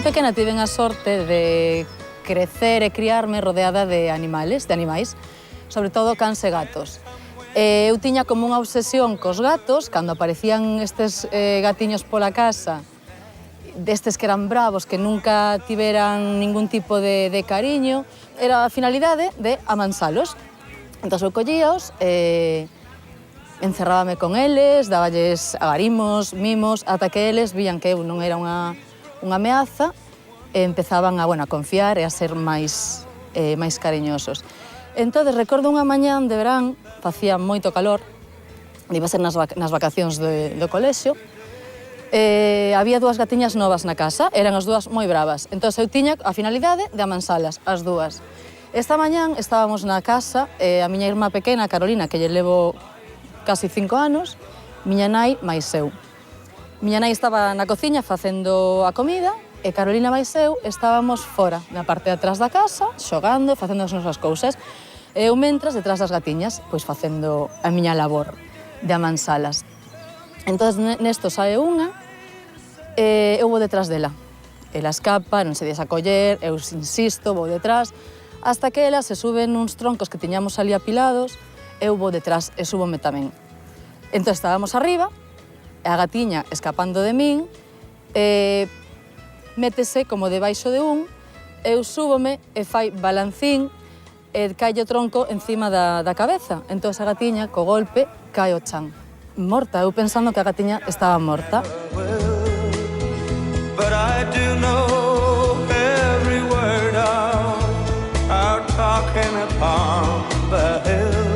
pequena tiven a sorte de crecer e criarme rodeada de animais, sobre todo cans e gatos. Eu tiña como unha obsesión cos gatos, cando aparecían estes gatiños pola casa, destes que eran bravos, que nunca tiveran ningún tipo de cariño, era a finalidade de amansalos. Entón eu collíaos, encerrábame con eles, dáballes agarimos, mimos, ata que eles vían que eu non era unha ameaza, e empezaban a confiar e a ser máis cariñosos. Entón, recordo unha mañán de verán, facía moito calor, iba a ser nas vacacións do colexio, había dúas gatiñas novas na casa, eran as dúas moi bravas. Entón, eu tiña a finalidade de amansalas, as dúas. Esta mañán estábamos na casa, a miña irmá pequena, Carolina, que lle levo casi 5 anos, miña nai máis eu. Miña nai estaba na cociña facendo a comida, e Carolina máis eu estábamos fora, na parte de atrás da casa, xogando, facendo as nosas cousas. E eu, mentras, detrás das gatiñas, pois facendo a miña labor de amansalas. Entón, nesto sae unha, e eu vou detrás dela. Ela escapa, non se deixa coller, eu insisto, vou detrás, hasta que ela se sube nuns troncos que tiñamos ali apilados, eu vou detrás e súbome tamén. Entón, estábamos arriba, e a gatiña escapando de min, métese como debaixo de un, eu súbome e fai balancín e cae o tronco encima da cabeza. Entón, a gatiña, co golpe, cae ao chan. Morta, eu pensando que a gatiña estaba morta. But I do know every word of our talking upon the hill.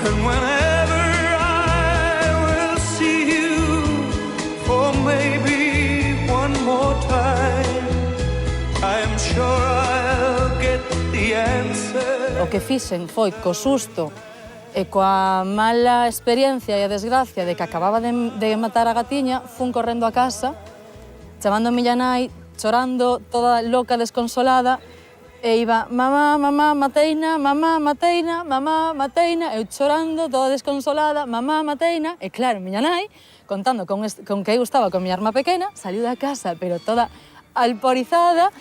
And whenever I will see you for maybe one more time, I'm sure I'll get the answer. O que fixen foi co susto e coa mala experiencia e a desgracia de que acababa de matar a gatiña, fun correndo a casa, chamando a miña nai, chorando, toda loca, desconsolada, e iba, mamá, mamá, mateina, mamá, mateina, mamá, mateina, eu chorando, toda desconsolada, mamá, mateina, e claro, miña nai, contando con que eu estaba con miña irmá pequena, saliu da casa, pero toda alporizada,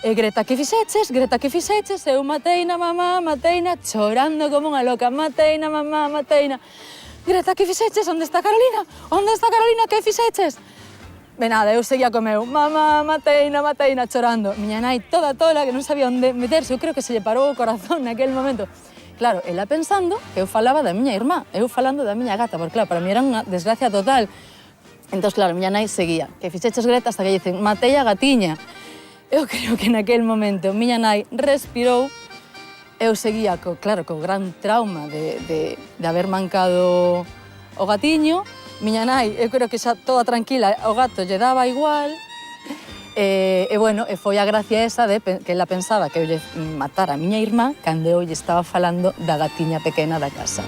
e Greta, que fixeches? Greta, que fixeches? Eu, mateina, mamá, mateina, chorando como unha loca, mateina, mamá, mateina. Greta, que fixeches? Onde está Carolina? Onde está Carolina? Que fixeches? De nada, eu seguía co meu, mamá, mateina, mateina, chorando. Miña nai toda tola, que non sabía onde meterse, eu creo que se lle parou o corazón naquel momento. Claro, ela pensando que eu falaba da miña irmá, eu falando da miña gata, porque claro, para mí era unha desgracia total. Entón, claro, miña nai seguía, que fixeches, Greta, hasta que dicen, matei a gatiña. Eu creo que naquel momento miña nai respirou, eu seguía, claro, co gran trauma de haber mancado o gatiño. Miña nai, eu creo que xa toda tranquila, o gato lle daba igual, e foi a gracia esa de que ela pensaba que eu lle matara a miña irmá cando eu lle estaba falando da gatiña pequena da casa.